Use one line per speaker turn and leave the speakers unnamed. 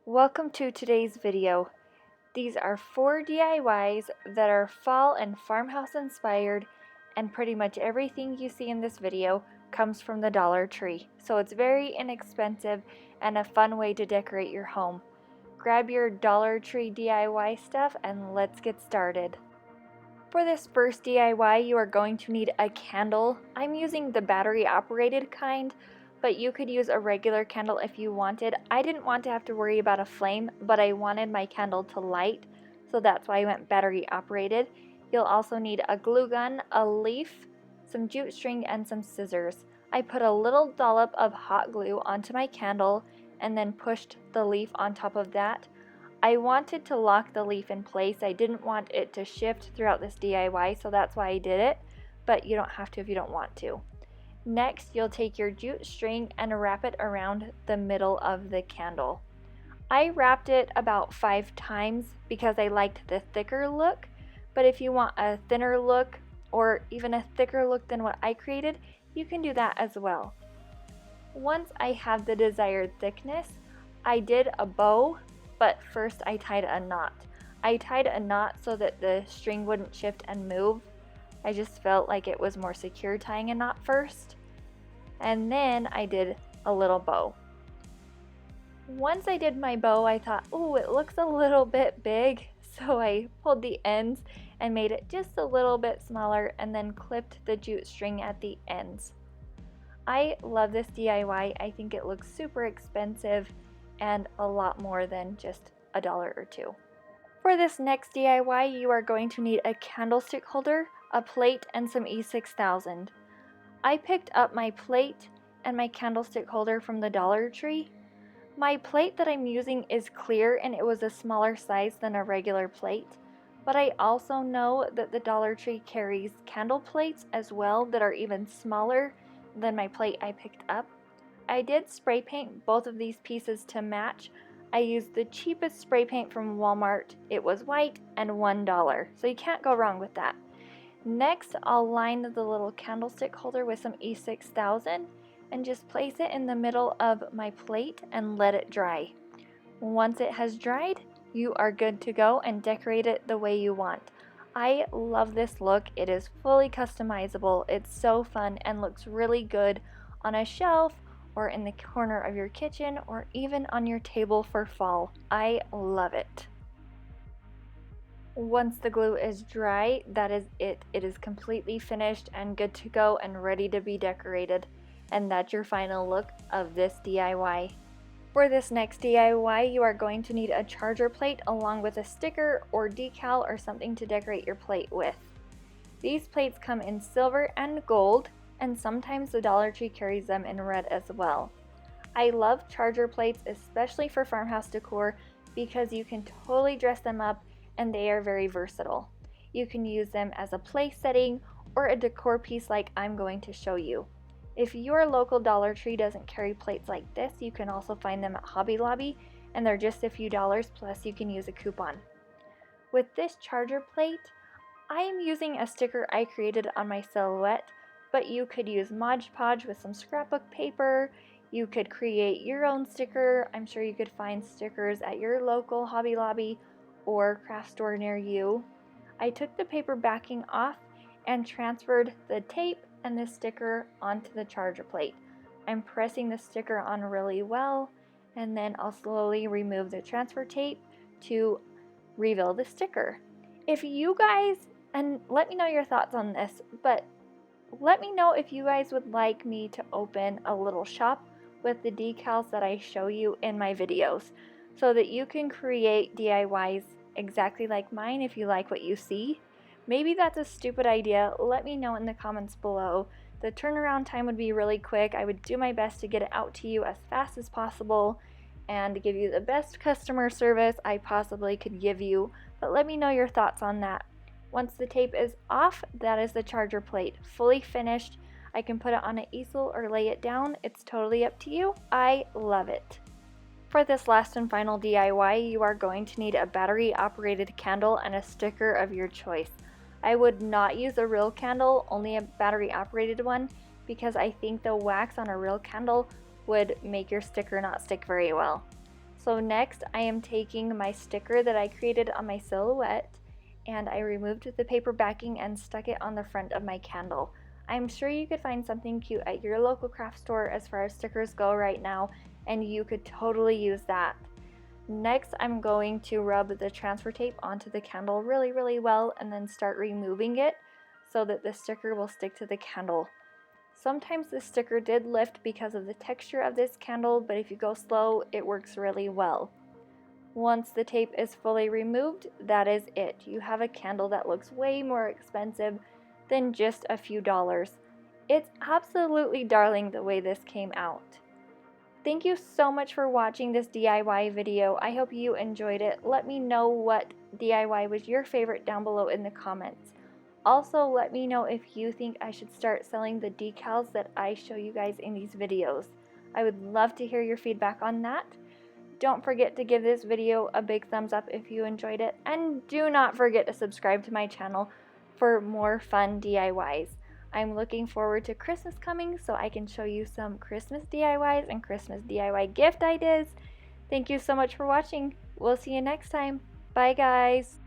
Welcome to today's video. These are 4 DIYs that are fall and farmhouse inspired, and pretty much everything you see in this video comes from the Dollar Tree. So it's very inexpensive and a fun way to decorate your home. Grab your Dollar Tree DIY stuff and let's get started. For this first DIY, you are going to need a candle. I'm using the battery operated kind, but you could use a regular candle if you wanted. I didn't want to have to worry about a flame, but I wanted my candle to light, so that's why I went battery operated. You'll also need a glue gun, a leaf, some jute string, and some scissors. I put a little dollop of hot glue onto my candle and then pushed the leaf on top of that. I wanted to lock the leaf in place. I didn't want it to shift throughout this DIY, so that's why I did it, but you don't have to if you don't want to. Next, you'll take your jute string and wrap it around the middle of the candle. I wrapped it about 5 times because I liked the thicker look, but if you want a thinner look or even a thicker look than what I created, you can do that as well. Once I have the desired thickness, I did a bow, but first I tied a knot. I tied a knot so that the string wouldn't shift and move. I just felt like it was more secure tying a knot first. And then I did a little bow. Once I did my bow, I thought, oh, it looks a little bit big. So I pulled the ends and made it just a little bit smaller and then clipped the jute string at the ends. I love this DIY. I think it looks super expensive and a lot more than just $1 or $2. For this next DIY, you are going to need a candlestick holder, a plate, and some E6000. I picked up my plate and my candlestick holder from the Dollar Tree. My plate that I'm using is clear and it was a smaller size than a regular plate, but I also know that the Dollar Tree carries candle plates as well that are even smaller than my plate I picked up. I did spray paint both of these pieces to match. I used the cheapest spray paint from Walmart. It was white and $1, so you can't go wrong with that. Next, I'll line the little candlestick holder with some E6000 and just place it in the middle of my plate and let it dry. Once it has dried, you are good to go and decorate it the way you want. I love this look. It is fully customizable. It's so fun and looks really good on a shelf or in the corner of your kitchen or even on your table for fall. I love it. Once the glue is dry, that is it. It is completely finished and good to go and ready to be decorated. And that's your final look of this DIY. For this next DIY, you are going to need a charger plate along with a sticker or decal or something to decorate your plate with. These plates come in silver and gold, and sometimes the Dollar Tree carries them in red as well. I love charger plates, especially for farmhouse decor, because you can totally dress them up and they are very versatile. You can use them as a place setting or a decor piece like I'm going to show you. If your local Dollar Tree doesn't carry plates like this, you can also find them at Hobby Lobby, and they're just a few dollars, plus you can use a coupon. With this charger plate, I am using a sticker I created on my silhouette, but you could use Mod Podge with some scrapbook paper. You could create your own sticker. I'm sure you could find stickers at your local Hobby Lobby or craft store near you. I took the paper backing off and transferred the tape and the sticker onto the charger plate. I'm pressing the sticker on really well, and then I'll slowly remove the transfer tape to reveal the sticker. If you guys, and let me know your thoughts on this, but let me know if you guys would like me to open a little shop with the decals that I show you in my videos so that you can create DIYs exactly like mine if you like what you see. Maybe that's a stupid idea. Let me know in the comments below. The turnaround time would be really quick. I would do my best to get it out to you as fast as possible and give you the best customer service I possibly could give you. But let me know your thoughts on that. Once the tape is off, that is the charger plate, fully finished. I can put it on an easel or lay it down. It's totally up to you. I love it. For this last and final DIY, you are going to need a battery operated candle and a sticker of your choice. I would not use a real candle, only a battery operated one, because I think the wax on a real candle would make your sticker not stick very well. So So next I am taking my sticker that I created on my silhouette, and I removed the paper backing and stuck it on the front of my candle. I'm sure you could find something cute at your local craft store as far as stickers go right now, and you could totally use that. Next, I'm going to rub the transfer tape onto the candle really well and then start removing it so that the sticker will stick to the candle. Sometimes the sticker did lift because of the texture of this candle, but if you go slow, it works really well. Once the tape is fully removed, that is it. You have a candle that looks way more expensive than just a few dollars. It's absolutely darling the way this came out. Thank you so much for watching this DIY video. I hope you enjoyed it. Let me know what DIY was your favorite down below in the comments. Also, let me know if you think I should start selling the decals that I show you guys in these videos. I would love to hear your feedback on that. Don't forget to give this video a big thumbs up if you enjoyed it, and do not forget to subscribe to my channel for more fun DIYs. I'm looking forward to Christmas coming so I can show you some Christmas DIYs and Christmas DIY gift ideas. Thank you so much for watching. We'll see you next time. Bye guys.